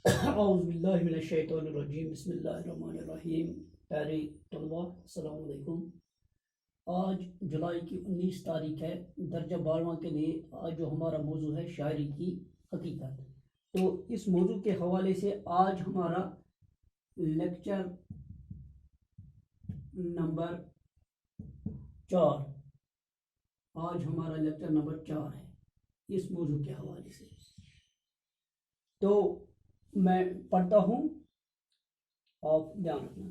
اعوذ باللہ من الشیطان الرجیم بسم اللہ الرحمن الرحیم. پیارے طلباء السلام علیکم. آج جولائی کی 19 تاریخ ہے. درجہ 12واں کے لیے آج جو ہمارا موضوع ہے شاعری کی حقیقت. تو اس موضوع کے حوالے سے آج ہمارا لیکچر نمبر 4 ہے اس موضوع کے حوالے سے. تو میں پڑھتا ہوں، آپ دھیان رکھنا.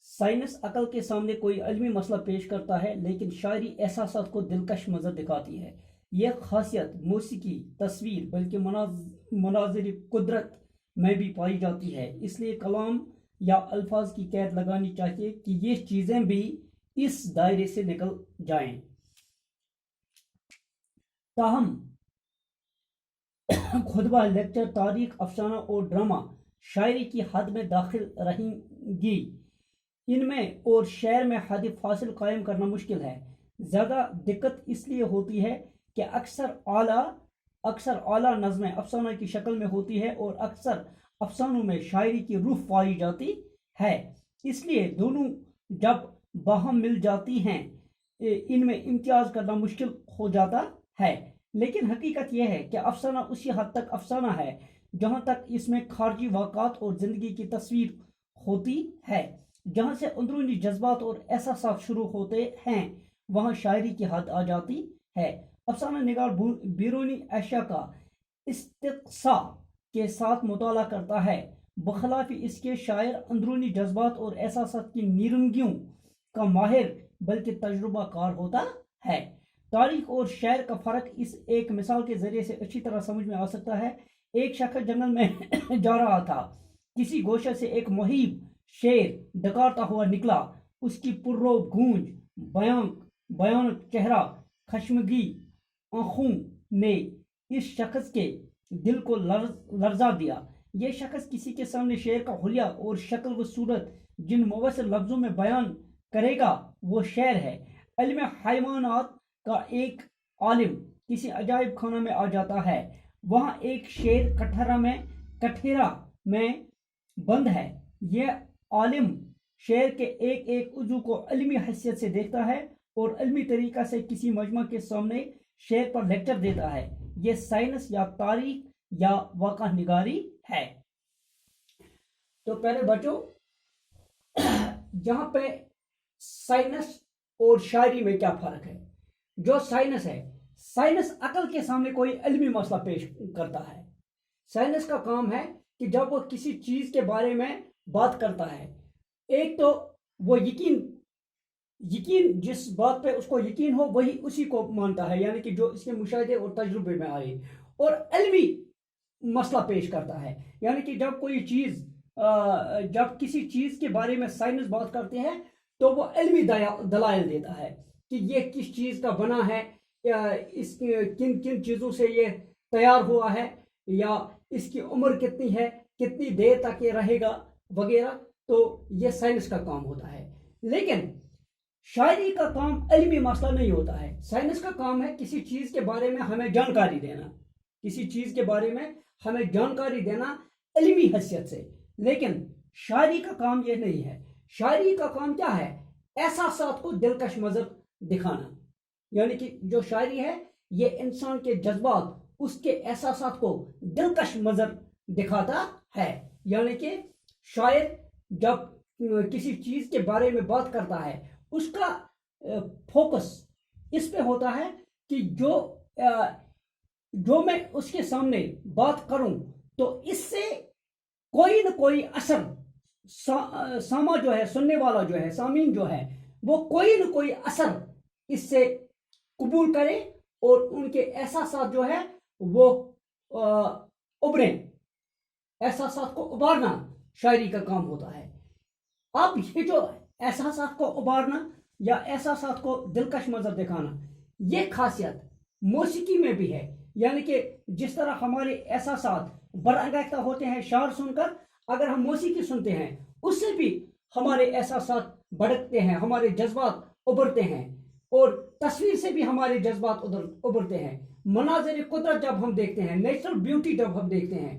سائنس عقل کے سامنے کوئی علمی مسئلہ پیش کرتا ہے، لیکن شاعری احساسات کو دلکش منظر دکھاتی ہے. یہ خاصیت موسیقی، تصویر بلکہ مناظر قدرت میں بھی پائی جاتی ہے. اس لیے کلام یا الفاظ کی قید لگانی چاہیے کہ یہ چیزیں بھی اس دائرے سے نکل جائیں. تاہم خطبہ، لیکچر، تاریخ، افسانہ اور ڈرامہ شاعری کی حد میں داخل رہیں گی. ان میں اور شعر میں حد فاصل قائم کرنا مشکل ہے. زیادہ دقت اس لیے ہوتی ہے کہ اکثر اعلیٰ نظمیں افسانہ کی شکل میں ہوتی ہے اور اکثر افسانوں میں شاعری کی روح پائی جاتی ہے. اس لیے دونوں جب باہم مل جاتی ہیں ان میں امتیاز کرنا مشکل ہو جاتا ہے. لیکن حقیقت یہ ہے کہ افسانہ اسی حد تک افسانہ ہے جہاں تک اس میں خارجی واقعات اور زندگی کی تصویر ہوتی ہے. جہاں سے اندرونی جذبات اور احساسات شروع ہوتے ہیں وہاں شاعری کی حد آ جاتی ہے. افسانہ نگار بیرونی اشیاء کا استقصاء کے ساتھ مطالعہ کرتا ہے، بخلاف اس کے شاعر اندرونی جذبات اور احساسات کی نیرنگیوں کا ماہر بلکہ تجربہ کار ہوتا ہے. تاریخ اور شعر کا فرق اس ایک مثال کے ذریعے سے اچھی طرح سمجھ میں آ سکتا ہے. ایک شخص جنگل میں جا رہا تھا. کسی گوشے سے ایک مہیب شیر ڈکارتا ہوا نکلا. اس کی پرروب گونج، بیانک چہرہ، خشمگی آنکھوں نے اس شخص کے دل کو لرزا دیا. یہ شخص کسی کے سامنے شیر کا حلیہ اور شکل و صورت جن مؤثر لفظوں میں بیان کرے گا وہ شعر ہے. علم حیوانات کا ایک عالم کسی عجائب خانہ میں آ جاتا ہے. وہاں ایک شیر کٹھیرا میں بند ہے. یہ عالم شیر کے ایک ایک عضو کو علمی حیثیت سے دیکھتا ہے اور علمی طریقہ سے کسی مجمع کے سامنے شیر پر لیکچر دیتا ہے. یہ سائنس یا تاریخ یا واقعہ نگاری ہے. تو پہلے بچوں، یہاں پہ سائنس اور شاعری میں کیا فرق ہے؟ جو سائنس ہے، سائنس عقل کے سامنے کوئی علمی مسئلہ پیش کرتا ہے. سائنس کا کام ہے کہ جب وہ کسی چیز کے بارے میں بات کرتا ہے، ایک تو وہ یقین جس بات پہ اس کو یقین ہو وہی اسی کو مانتا ہے، یعنی کہ جو اس کے مشاہدے اور تجربے میں آئے. اور علمی مسئلہ پیش کرتا ہے، یعنی کہ جب کسی چیز کے بارے میں سائنس بات کرتے ہیں تو وہ علمی دلائل دیتا ہے کہ یہ کس چیز کا بنا ہے، اس کن چیزوں سے یہ تیار ہوا ہے، یا اس کی عمر کتنی ہے، کتنی دیر تک یہ رہے گا وغیرہ. تو یہ سائنس کا کام ہوتا ہے. لیکن شاعری کا کام علمی مسئلہ نہیں ہوتا ہے. سائنس کا کام ہے کسی چیز کے بارے میں ہمیں جانکاری دینا، علمی حیثیت سے. لیکن شاعری کا کام یہ نہیں ہے. شاعری کا کام کیا ہے؟ احساسات کو دلکش منظر دکھانا. یعنی کہ جو شاعری ہے یہ انسان کے جذبات، اس کے احساسات کو دلکش منظر دکھاتا ہے. یعنی کہ شاعر جب کسی چیز کے بارے میں بات کرتا ہے اس کا فوکس اس پہ ہوتا ہے کہ جو میں اس کے سامنے بات کروں تو اس سے کوئی نہ کوئی اثر سامع جو ہے، سننے والا جو ہے، سامعین جو ہے، وہ کوئی نہ کوئی اثر اس سے قبول کرے اور ان کے احساسات جو ہے وہ ابھریں. احساسات کو ابھارنا شاعری کا کام ہوتا ہے. اب یہ جو احساسات کو ابھارنا یا احساسات کو دلکش منظر دکھانا، یہ خاصیت موسیقی میں بھی ہے. یعنی کہ جس طرح ہمارے احساسات برانگیختہ ہوتے ہیں شعر سن کر، اگر ہم موسیقی سنتے ہیں اس سے بھی ہمارے احساسات بڑھتے ہیں، ہمارے جذبات ابھرتے ہیں، اور تصویر سے بھی ہمارے جذبات ابھرتے ہیں. مناظر قدرت جب ہم دیکھتے ہیں، نیچرل بیوٹی جب ہم دیکھتے ہیں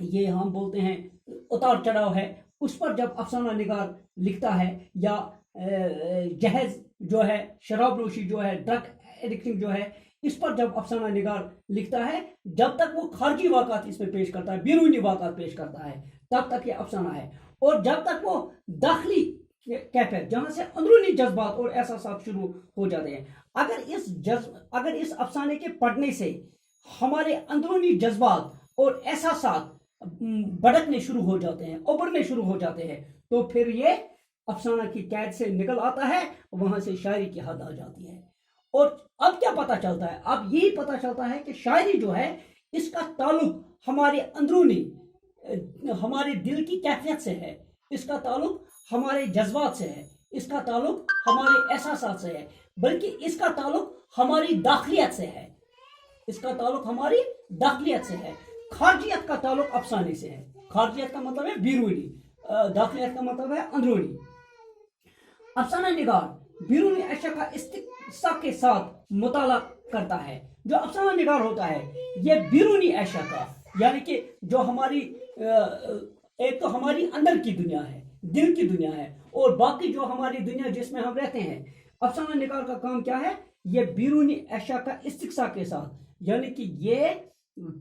یہ ہم بولتے ہیں اتار چڑھاؤ ہے، اس پر جب افسانہ نگار لکھتا ہے، یا جہیز جو ہے، شراب نوشی جو ہے، ڈرگ ایڈکشن جو ہے، اس پر جب افسانہ نگار لکھتا ہے، جب تک وہ خارجی واقعات اس میں پیش کرتا ہے، بیرونی واقعات پیش کرتا ہے، تب تک یہ افسانہ ہے. اور جب تک وہ داخلی کیفیت، جہاں سے اندرونی جذبات اور احساسات شروع ہو جاتے ہیں، اگر اس افسانے کے پڑھنے سے ہمارے اندرونی جذبات اور احساسات بڑکنے شروع ہو جاتے ہیں، ابھرنے شروع ہو جاتے ہیں، تو پھر یہ افسانہ کی قید سے نکل آتا ہے، وہاں سے شاعری کی حد آ جاتی ہے. اور اب کیا پتہ چلتا ہے؟ اب یہی پتہ چلتا ہے کہ شاعری جو ہے، اس کا تعلق ہمارے اندرونی، ہمارے دل کی کیفیت سے ہے، اس کا تعلق ہمارے جذبات سے ہے، اس کا تعلق ہمارے احساسات سے ہے، بلکہ اس کا تعلق ہماری داخلیت سے ہے، اس کا تعلق ہماری داخلیت سے ہے. خارجیت کا تعلق افسانے سے ہے. خارجیت کا مطلب ہے بیرونی، داخلیت کا مطلب ہے اندرونی. افسانہ نگار بیرونی اشیاء کا استقصا کے ساتھ مطالعہ کرتا ہے. جو افسانہ نگار ہوتا ہے، یہ بیرونی اشیاء کا، یعنی کہ جو ہماری ایک تو ہماری اندر کی دنیا ہے، دل کی دنیا ہے، اور باقی جو ہماری دنیا جس میں ہم رہتے ہیں، افسانہ نگار کا کام کیا ہے؟ یہ بیرونی اشیاء کا استقصا کے ساتھ، یعنی کہ یہ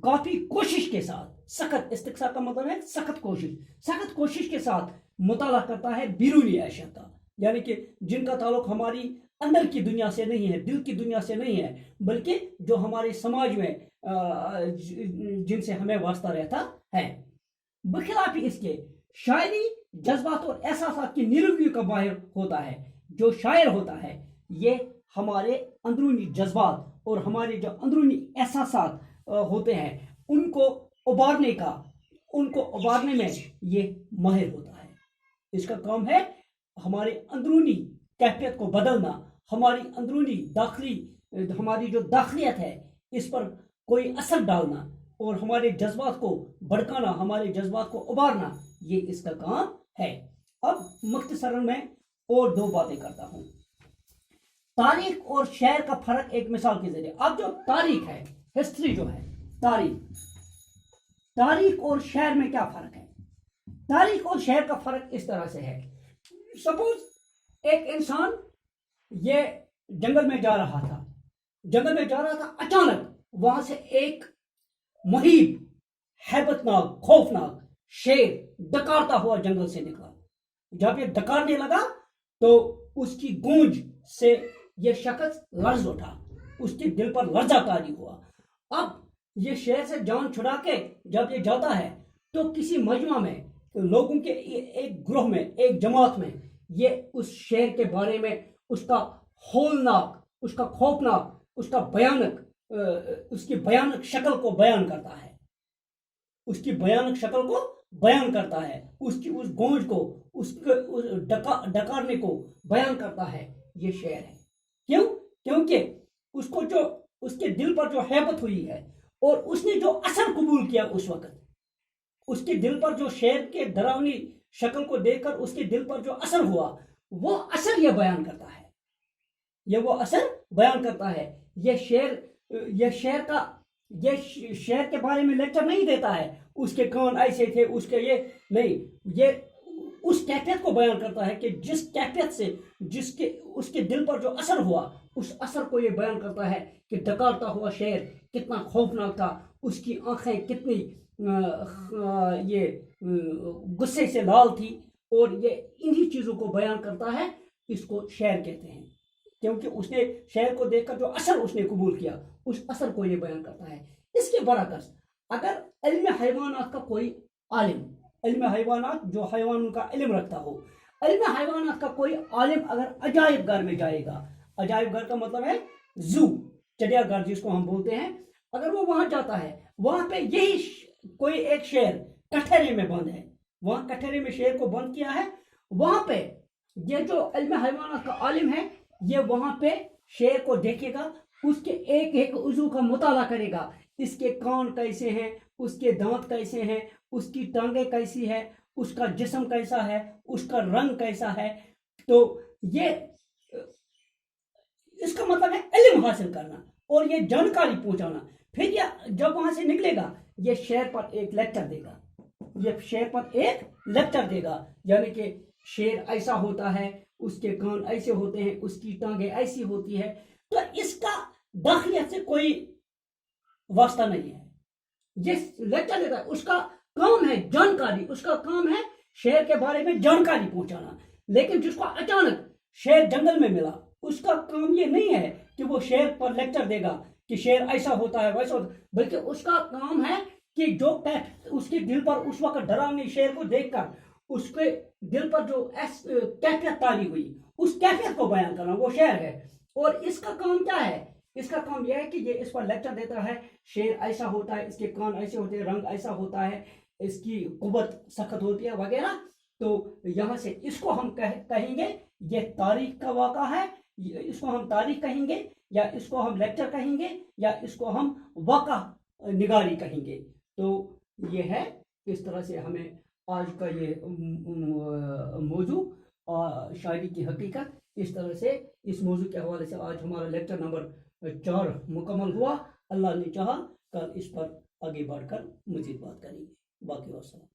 کافی کوشش کے ساتھ، سخت، استقصا کا مطلب ہے سخت کوشش کے ساتھ مطالعہ کرتا ہے بیرونی اشیاء کا، یعنی کہ جن کا تعلق ہماری اندر کی دنیا سے نہیں ہے، دل کی دنیا سے نہیں ہے، بلکہ جو ہمارے سماج میں جن سے ہمیں واسطہ رہتا ہے. بخلاف اس کے، شاعری جذبات اور احساسات کی نیروی کا باہر ہوتا ہے. جو شاعر ہوتا ہے، یہ ہمارے اندرونی جذبات اور ہمارے جو اندرونی احساسات ہوتے ہیں، ان کو ابھارنے میں یہ ماہر ہوتا ہے. اس کا کام ہے ہمارے اندرونی کیفیت کو بدلنا، ہماری اندرونی ہماری جو داخلیت ہے، اس پر کوئی اثر ڈالنا، اور ہمارے جذبات کو بھڑکانا، ہمارے جذبات کو ابھارنا، یہ اس کا کام ہے. اب مختصراً میں اور دو باتیں کرتا ہوں. تاریخ اور شعر کا فرق ایک مثال کے ذریعے. اب جو تاریخ ہے، ہسٹری جو ہے، تاریخ اور شعر میں کیا فرق ہے؟ تاریخ اور شعر کا فرق اس طرح سے ہے. سپوز ایک انسان یہ جنگل میں جا رہا تھا، اچانک وہاں سے ایک مہیب، ہیبت ناک، خوفناک شیر ڈکارتا ہوا جنگل سے نکلا. جب یہ ڈکارنے لگا تو اس کی گونج سے یہ شخص لرز اٹھا، اس کے دل پر لرزہ طاری ہوا. اب یہ شیر سے جان چھڑا کے جب یہ جاتا ہے تو کسی مجمع میں، لوگوں کے ایک گروہ میں، ایک جماعت میں، یہ اس شیر کے بارے میں اس کا ہولناک، اس کا خوفناک، اس کا بھیانک، اس کی بھیانک شکل کو بیان کرتا ہے، اس گونج کو، اس ڈکارنے کو بیان کرتا ہے. یہ شعر ہے. کیونکہ اس کو جو اس کے دل پر جو ہیبت ہوئی ہے، اور اس نے جو اثر قبول کیا اس وقت، اس کے دل پر جو شیر کے ڈراؤنی شکل کو دیکھ کر اس کے دل پر جو اثر ہوا، وہ اثر یہ بیان کرتا ہے. یہ شیر کے بارے میں لیکچر نہیں دیتا ہے، اس کے کان ایسے تھے، اس کے یہ نہیں، یہ اس کیفیت کو بیان کرتا ہے کہ جس کیفیت سے اس کے دل پر جو اثر ہوا، اس اثر کو یہ بیان کرتا ہے کہ ڈکارتا ہوا شیر کتنا خوفناک تھا، اس کی آنکھیں کتنی یہ غصے سے لال تھی، اور یہ انہی چیزوں کو بیان کرتا ہے. اس کو شعر کہتے ہیں، کیونکہ اس نے شعر کو دیکھ کر جو اثر اس نے قبول کیا، اس اثر کو یہ بیان کرتا ہے. اس کے برعکس اگر علم حیوانات کا کوئی عالم، علم حیوانات جو حیوانوں کا علم رکھتا ہو، علم حیوانات کا کوئی عالم اگر عجائب گھر میں جائے گا، عجائب گھر کا مطلب ہے زو، چڑیا گھر جس کو ہم بولتے ہیں، اگر وہ وہاں جاتا ہے، وہاں پہ یہی کوئی ایک شیر کٹہرے میں بند ہے، وہاں کٹہرے میں شیر کو بند کیا ہے، وہاں پہ یہ جو علم حیوانات کا عالم ہے، یہ وہاں پہ شیر کو دیکھے گا، اس کے ایک ایک عضو کا مطالعہ کرے گا. اس کے کان کیسے ہیں، اس کے دانت کیسے ہیں، اس کی ٹانگیں کیسی ہے، اس کا جسم کیسا ہے، اس کا رنگ کیسا ہے. تو یہ اس کا مطلب ہے علم حاصل کرنا اور یہ جانکاری پہنچانا. پھر یہ جب وہاں سے نکلے گا، یہ شعر پر ایک لیکچر دے گا. یہ شعر پر ایک لیکچر دے گا، یعنی کہ شعر ایسا ہوتا ہے، اس کے کان ایسے ہوتے ہیں، اس کی ٹانگیں ایسی ہوتی ہے، تو اس کا داخلیت سے کوئی واسطہ نہیں ہے. جس لیکچر دیتا ہے اس کا کام ہے جانکاری، اس کا کام ہے شعر کے بارے میں جانکاری پہنچانا. لیکن جس کو اچانک شعر جنگل میں ملا، اس کا کام یہ نہیں ہے کہ وہ شعر پر لیکچر دے گا کہ شعر ایسا ہوتا ہے ویسا ہوتا ہے، بلکہ اس کا کام ہے کہ جو اس کے دل پر اس وقت ڈراؤنے شعر کو دیکھ کر اس کے دل پر جو کیفیت تاری ہوئی، اس کیفیت کو بیان کرنا، وہ شعر ہے. اور اس کا کام کیا ہے؟ اس کا کام یہ ہے کہ یہ اس پر لیکچر دیتا ہے، شعر ایسا ہوتا ہے، اس کے کان ایسے ہوتے ہیں، رنگ ایسا ہوتا ہے، اس کی قوت سخت ہوتی ہے وغیرہ. تو یہاں سے اس کو ہم کہیں گے یہ تاریخ کا واقعہ ہے، اس کو ہم تاریخ کہیں گے، یا اس کو ہم لیکچر کہیں گے، یا اس کو ہم واقعہ نگاری کہیں گے. تو یہ ہے اس طرح سے ہمیں آج کا یہ موضوع شاعری کی حقیقت، اس طرح سے اس موضوع کے حوالے سے آج ہمارا لیکچر نمبر 4 مکمل ہوا. اللہ نے چاہا کل اس پر آگے بڑھ کر مزید بات کریں گے. باقی والسلام.